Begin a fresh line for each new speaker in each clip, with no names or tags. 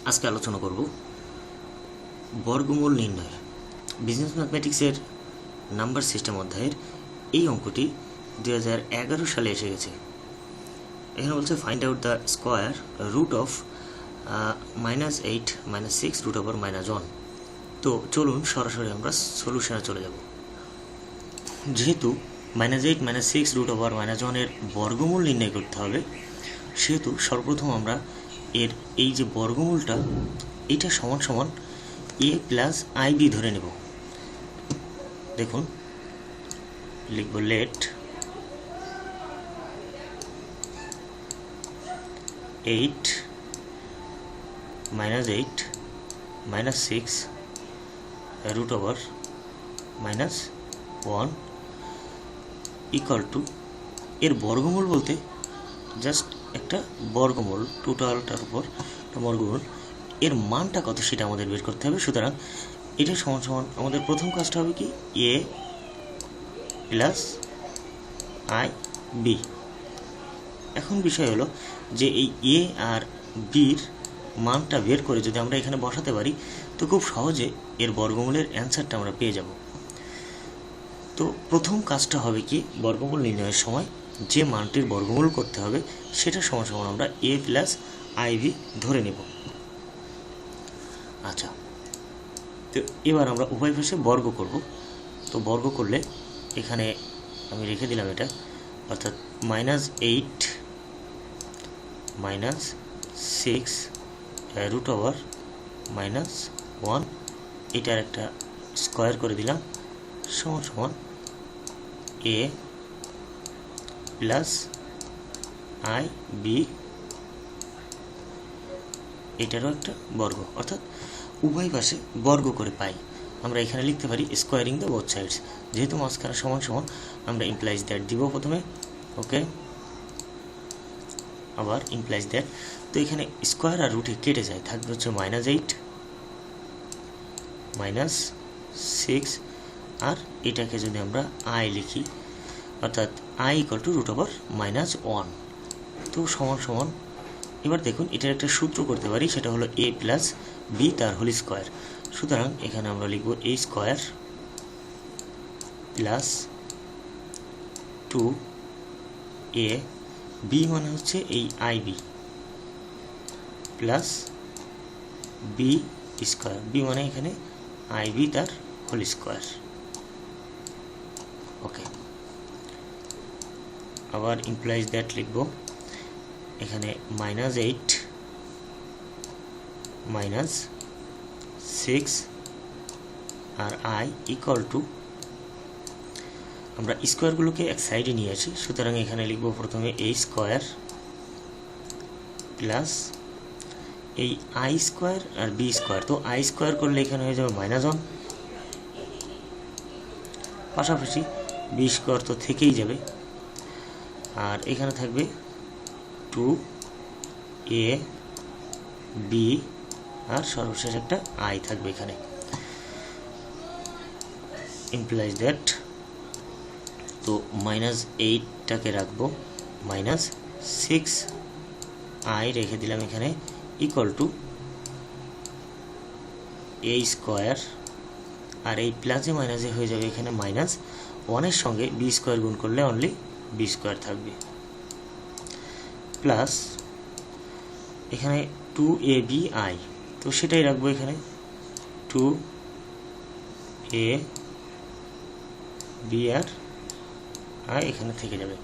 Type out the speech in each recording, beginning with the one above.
আজকে আলোচনা করব বর্গমূল নির্ণয়। বিজনেস ম্যাথমেটিক্সের নাম্বার সিস্টেম অধ্যায়ের এই অঙ্কটি 2011 সালে এসে গেছে। এখানে বলছে find out the square root of -8 - 6 root over -1। তো চলুন সরাসরি আমরা সলিউশনে চলে যাব। যেহেতু -8 - 6 রুট ওভার -1 এর বর্গমূল নির্ণয় করতে হবে, সেহেতু সর্বপ্রথম আমরা এর এই যে বর্গমূলটা এটা সমান সমান a প্লাস IB ধরে নেব। দেখুন লিখব let 8 - 6 root over -1 equal to এর বর্গমূল বলতে জাস্ট একটা বর্গমূল, টোটালটার উপর একটা বর্গমূল, এর মানটা কত সেটা আমাদের বের করতে হবে। সুতরাং এটা সমান সমান আমাদের প্রথম কাজটা হবে কি a প্লাস IB। এখন বিষয় হলো যে এই a আর বির মানটা বের করে যদি আমরা এখানে বসাতে পারি তো খুব সহজে এর বর্গমূলের অ্যান্সারটা আমরা পেয়ে যাব। তো প্রথম কাজটা হবে কি বর্গমূল নির্ণয়ের সময় যে মানটির বর্গমূল করতে হবে সেটা সমান সমান আমরা a প্লাস IB ধরে নেব। আচ্ছা, তো এবার আমরা উভয় পাশে বর্গ করব। তো বর্গ করলে এখানে আমি রেখে দিলাম এটা, অর্থাৎ -8 - 6 রুট ওভার -1 এটার একটা স্কোয়ার করে দিলাম সমান সমান a প্লাস IB এটারও একটা বর্গ, অর্থাৎ উভয় পাশে বর্গ করে পাই। আমরা এখানে লিখতে পারি স্কোয়ারিং দ্য বোথ সাইডস। যেহেতু মাঝখানে সমান সমান আমরা ইমপ্লাইজ দ্যাট দিব প্রথমে, ওকে, আবার ইমপ্লাইজ দ্যাট। তো এখানে স্কোয়ার আর রুটে কেটে যায়, থাকবে হচ্ছে -8 - 6 আর এটাকে যদি আমরা I লিখি অর্থাৎ I equal to root over -1। তো সমান সমান এবার দেখুন এটার একটা সূত্র করতে পারি, সেটা হলো a প্লাস b তার হোল স্কোয়ার। সুতরাং এখানে আমরা লিখব a square plus 2a b মানে হচ্ছে এই IB plus b square, b মানে এখানে IB তার হোল স্কোয়ার, ওকে। আবার ইমপ্লাইজ দ্যাট লিখব, এখানে -8 - 6 আর I ইকুয়াল টু, আমরা স্কোয়ারগুলোকে এক সাইডে নিয়ে আসি, সুতরাং এখানে লিখব প্রথমে a স্কোয়ার প্লাস এই I স্কোয়ার আর b স্কোয়ার। তো I স্কোয়ার করলে এখানে হয়ে যাবে -1, পাশাপাশি b স্কোয়ার তো থেকেই যাবে, আর এখানে থাকবে 2ab আর সর্বশেষ একটা I থাকবে এখানে। ইমপ্লাইজ দ্যাট, তো -8টাকে রাখবো, -6 I রেখে দিলাম এখানে ইকুয়াল টু a স্কোয়ার আর এই প্লাসে মাইনাসে হয়ে যাবে এখানে -1 সঙ্গে b স্কোয়ার গুণ করলে অনলি b স্কোয়ার থাকবে, প্লাস এখানে 2abi, তো সেটাই রাখবো এখানে 2ab আর I এখানে থেকে যাবে।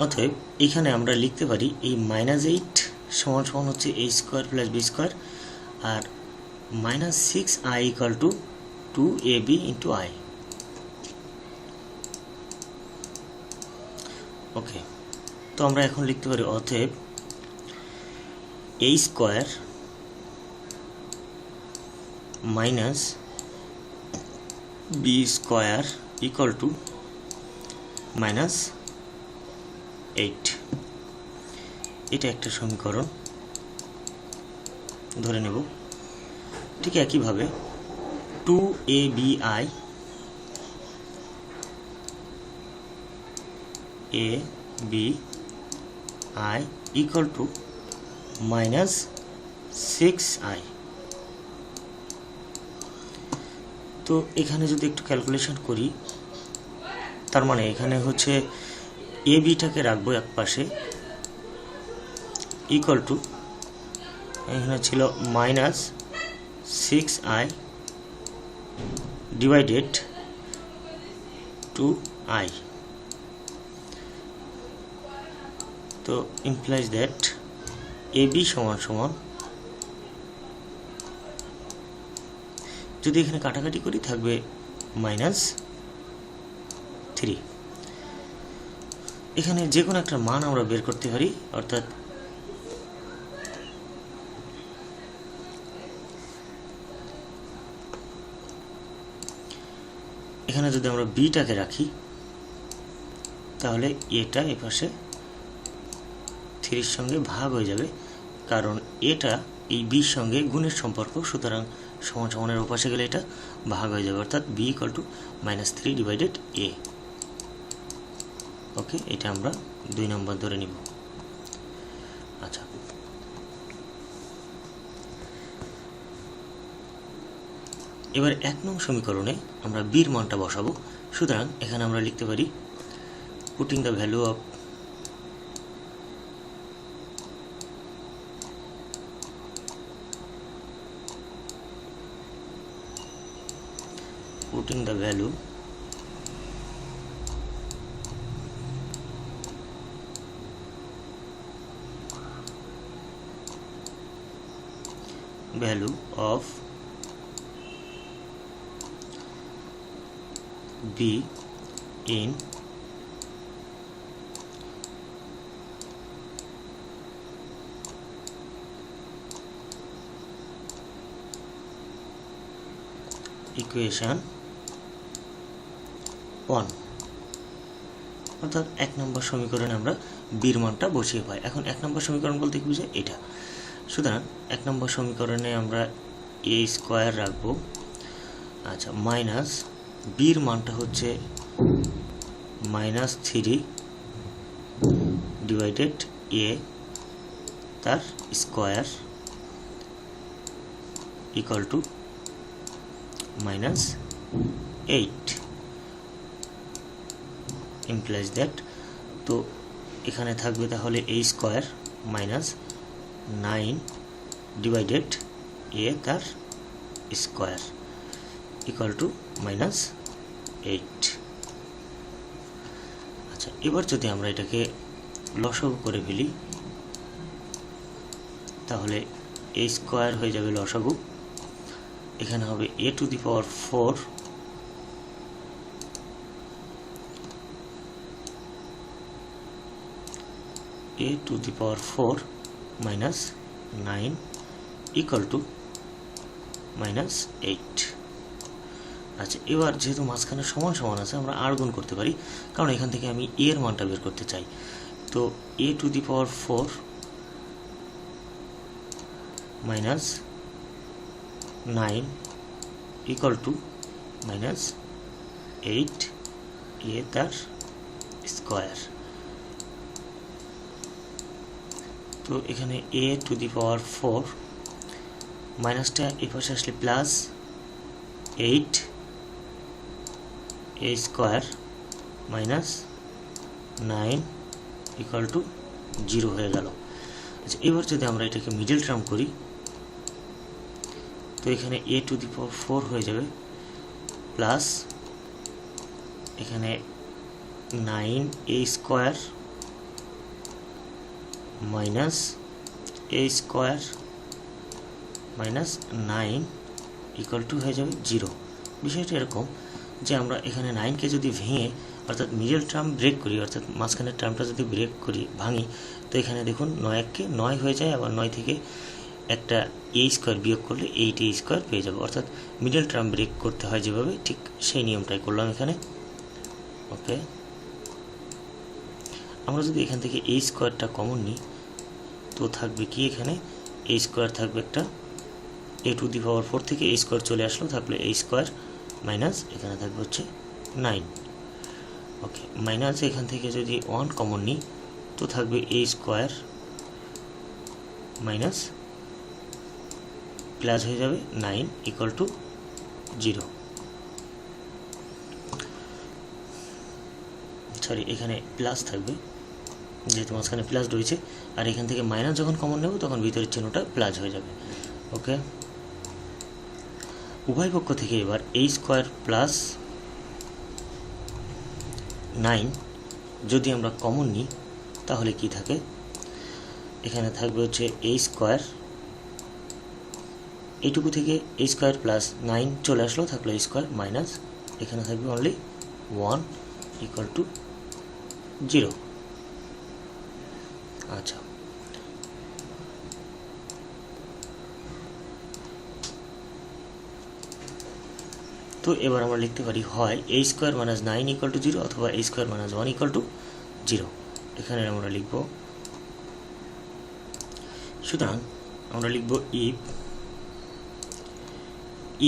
অতএব এখানে আমরা লিখতে পারি এই -8 সমান সমান হচ্ছে a square plus b square আর -6i equal to 2ab into I, okay. তো আমরা এখন লিখতে পারি অতএব a square minus b square equal to -8। এটা একটা সমীকরণ ধরে নেব। ঠিক একইভাবে 2abi a b I equal to -6i। তো এখানে যদি একটু ক্যালকুলেশন করি, তার মানে এখানে হচ্ছে এ বিটাকে রাখবো এক পাশে, ইকুয়াল টু এখানে ছিল -6i ডিভাইডেড 2i। তো ইমপ্লাইজ দ্যাট এ বি সমান সমান, যদি এখানে কাটাকাটি করি থাকবে -3। এখানে যে কোনো একটা মান আমরা বের করতে পারি, অর্থাৎ এখানে যদি আমরা বিটাকে রাখি তাহলে এটা এপাশে 3 সঙ্গে ভাগ হয়ে যাবে, কারণ এটা এই বির সঙ্গে গুণের সম্পর্ক, সুতরাং সমান সমানের ওপাশে গেলে এটা ভাগ হয়ে যাবে, অর্থাৎ বি ইকুয়াল টু -3 ডিভাইডেড এ। ওকে, এটা আমরা 2 নম্বর ধরে নিব। আচ্ছা, এবার 1 নং সমীকরণে আমরা বির মানটা বসাবো। সুতরাং এখানে আমরা লিখতে পারি putting the value of value of b in equation 1, অর্থাৎ 1 নম্বর সমীকরণে আমরা বির মানটা বসিয়ে পাই। এখন 1 নম্বর সমীকরণ বলতে কি বোঝায়? এটা। সুতরাং 1 নম্বর সমীকরণে আমরা এ স্কোয়ার রাখবো। আচ্ছা, মাইনাস বির মানটা হচ্ছে -3 ডিভাইডেড এ তার square equal to -8 implies that। তো এখানে থাকবে তাহলে a স্কোয়ার -9 ডিভাইডেড এ তার স্কোয়ার ইকুয়াল টু -8। আচ্ছা, এবার যদি আমরা এটাকে লসাগু করে ফেলি তাহলে a স্কোয়ার হয়ে যাবে লসাগু, এখানে হবে a to the power 4 a to the power 4 minus 9 equal to -8। আচ্ছা, এবার যেহেতু মাঝখানে সমান সমান আছে আমরা আর গুণ করতে পারি, কারণ এখান থেকে আমি a এর মানটা বের করতে চাই। তো a to the power 4 minus 9 equal to -8 a তার স্কোয়ার। তো এখানে a টু দি পাওয়ার 4 মাইনাসটা এই পাশে আসলে plus 8 a square minus 9 equal to 0 হয়ে গেল। আচ্ছা, এবার যদি আমরা এটাকে মিডল টার্ম করি তো এখানে a টু দি পাওয়ার 4 হয়ে যাবে প্লাস এখানে 9a square minus a square minus 9 equal to হয়ে যাবে 0। বিষয়টা এরকম যে আমরা এখানে 9কে যদি ভেঙে অর্থাৎ মিডল টার্ম ব্রেক করি, অর্থাৎ মাঝখানের টার্মটা যদি ব্রেক করি ভাঙি, তো এখানে দেখুন 9কে 9 হয়ে যায়, আবার 9 থেকে একটা a স্কোয়ার বিয়োগ করলে 8a স্কোয়ার পেয়ে যাবো। অর্থাৎ মিডল টার্ম ব্রেক করতে হয় যেভাবে, ঠিক সেই নিয়মটাই করলাম এখানে। ওকে, আমরা যদি এখান থেকে a স্কোয়ারটা কমন নিই তো থাকবে কি, এখানে a স্কোয়ার থাকবে একটা, a টু দি পাওয়ার 4 থেকে a স্কোয়ার চলে আসলো, থাকলে a স্কোয়ার মাইনাস এখানে থাকবে হচ্ছে 9। ওকে, মাইনাস এখান থেকে যদি 1 কমন নিই তো থাকবে এ স্কোয়ার মাইনাস প্লাস হয়ে যাবে 9 ইকুয়াল টু 0। সরি, এখানে প্লাস থাকবে যেহেতু মাঝখানে প্লাস রয়েছে, আর এখান থেকে মাইনাস যখন কমন নেব তখন ভিতরের চিহ্নটা প্লাস হয়ে যাবে। ওকে, উভয় পক্ষ থেকে এবার এ স্কোয়ার প্লাস 9 যদি আমরা কমন নিই তাহলে কি থাকে, এখানে থাকবে হচ্ছে এ স্কোয়ার, এইটুকু থেকে এ স্কোয়ার প্লাস 9 চলে আসলো, থাকলো এ স্কোয়ার মাইনাস এখানে থাকবে অনলি 1 ইকুয়াল টু 0। আচ্ছা, তো এবার আমরা লিখতে পারি হয় এ স্কোয়ার মাইনাস 9 ইকুয়াল টু 0 অথবা এ স্কোয়ার মাইনাস 1 ইকুয়াল টু 0। এখানে আমরা লিখব, সুতরাং আমরা লিখব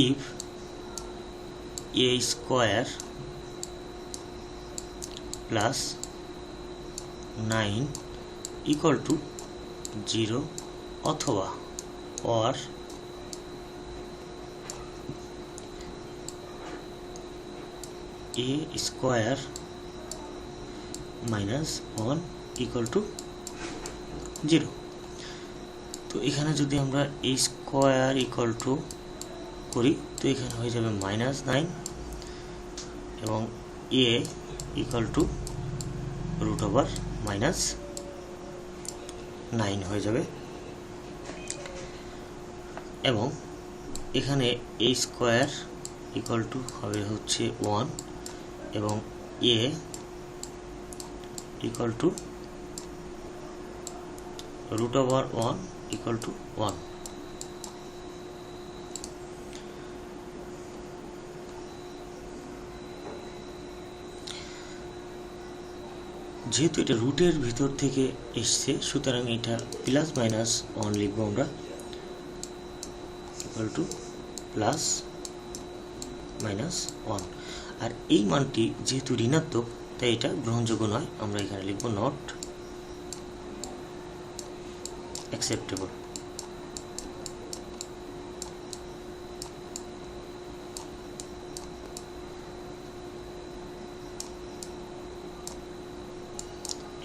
if A square plus 9 equal to 0 অথবা or a square minus 1 equal two 0। তো এখানে যদি আমরা এ স্কোয়ার ইকুয়াল টু করি তো এখানে হয়ে যাবে মাইনাস 9 এবং A equal to root over minus 9 হয়ে যাবে, এবং এখানে এ স্কোয়ার ইকুয়াল টু হবে হচ্ছে 1 এবং A equal to root over 1 equal to 1। যেহেতু এটা রুটের ভিতর থেকে এসছে সুতরাং এটা প্লাস মাইনাস 1 লিখবো আমরা, ইকুয়াল টু প্লাস মাইনাস 1। আর এই মানটি যেহেতু ঋণাত্মক তাই এটা গ্রহণযোগ্য নয়, আমরা এখানে লিখব নট অ্যাকসেপ্টেবল।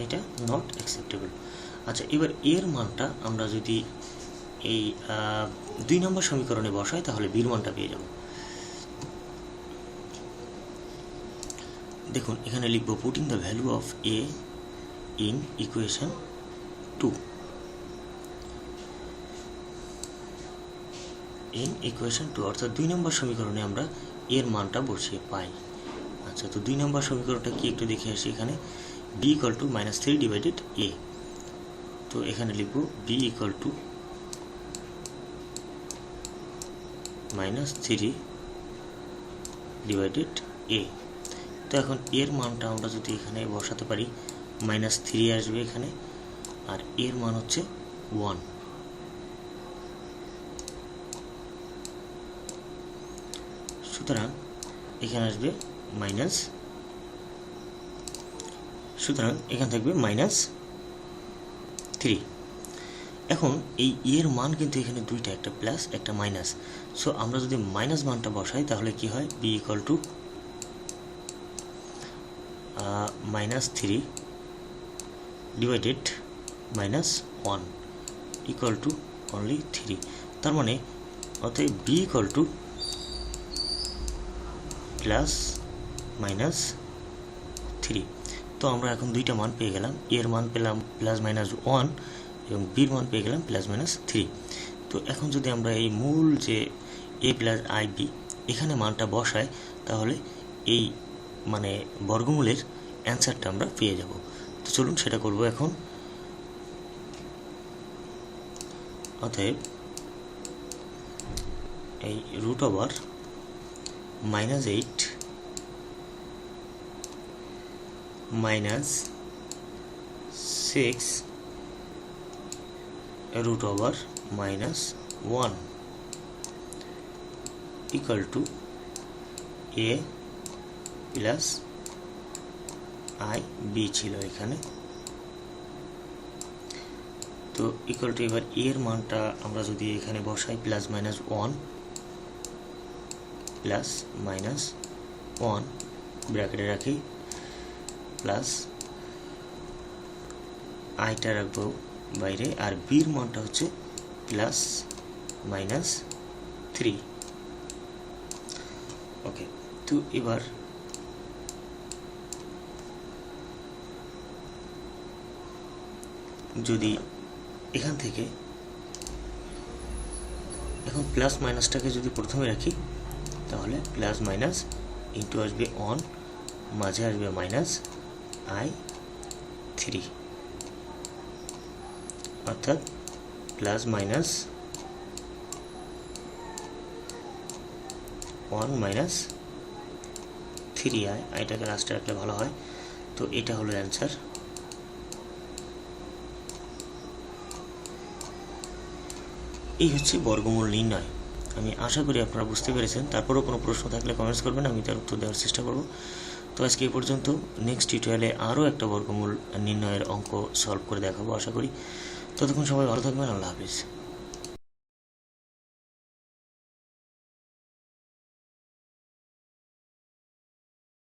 এটা নট অ্যাকসেপ্টেবল। আচ্ছা, এবার এর মানটা আমরা যদি এই 2 নম্বর সমীকরণে বসাই তাহলে বির মানটা পেয়ে যাব। দেখুন এখানে লিখব putting the value of A in equation 2 অর্থাৎ 2 নম্বর সমীকরণে আমরা এর মানটা বসিয়ে পাই। আচ্ছা, তো 2 নম্বর সমীকরণটা কি একটু দেখে আসি। এখানে b equal to -3 divided a, তো এখানে লিখব b equal to -3 divided a। তো এখন এর মানটা আমরা যদি এখানে বসাতে পারি -3 আসবে এখানে, আর এর মান হচ্ছে 1। সুতরাং এখানে আসবে মাইনাস, সুতরাং এখানে থাকবে -3। এখন এই এর মান কিন্তু এখানে দুইটা, একটা প্লাস একটা মাইনাস। সো আমরা যদি মাইনাস মানটা বসাই তাহলে কি হয়, b equal to -3 divided -1 equal two only 3। তার মানে অতএব b ইকুয়াল টু প্লাস -3। তো আমরা এখন দুইটা মান পেয়ে গেলাম, এর মান পেলাম +-1 এবং বির মান পেয়ে গেলাম +-3। তো এখন যদি আমরা এই মূল যে a প্লাস আই বি এখানে মানটা বসাই তাহলে এই মানে বর্গমূলের অ্যান্সারটা আমরা পেয়ে যাব। তো চলুন সেটা করব এখন। অতএব এই root over -8 -6 root over -1 equal to a plus I b ছিল এখানে, তো ইকুয়াল টু এবার এর মানটা আমরা যদি এখানে বসাই প্লাস মাইনাস ওয়ান ব্র্যাকেটে রাখি, প্লাস আইটা রাখবো বাইরে, আর বির মানটা হচ্ছে প্লাস মাইনাস 3। ওকে, তো এবার যদি এখান থেকে এখন প্লাস মাইনাসটাকে যদি প্রথমে রাখি, তাহলে প্লাস মাইনাস ইন্টু আসবে অন, মাঝে আসবে মাইনাস i3, অর্থাৎ প্লাস মাইনাস 1 মাইনাস 3i, আইটাকে লাস্টে রাখলে ভালো হয়। তো এটা হলো অ্যান্সার। এই হচ্ছে বর্গমূল নির্ণয়। আমি আশা করি আপনারা বুঝতে পেরেছেন। তারপরেও কোনো প্রশ্ন থাকলে কমেন্টস করবেন, আমি তার উত্তর দেওয়ার চেষ্টা করব। তো আজকে এই পর্যন্ত। নেক্সট টিউটোরিয়ালে আরও একটা বর্গমূল নির্ণয়ের অঙ্ক সলভ করে দেখাবো আশা করি। ততক্ষণ সবাই ভালো থাকবেন। আল্লাহ হাফিজ।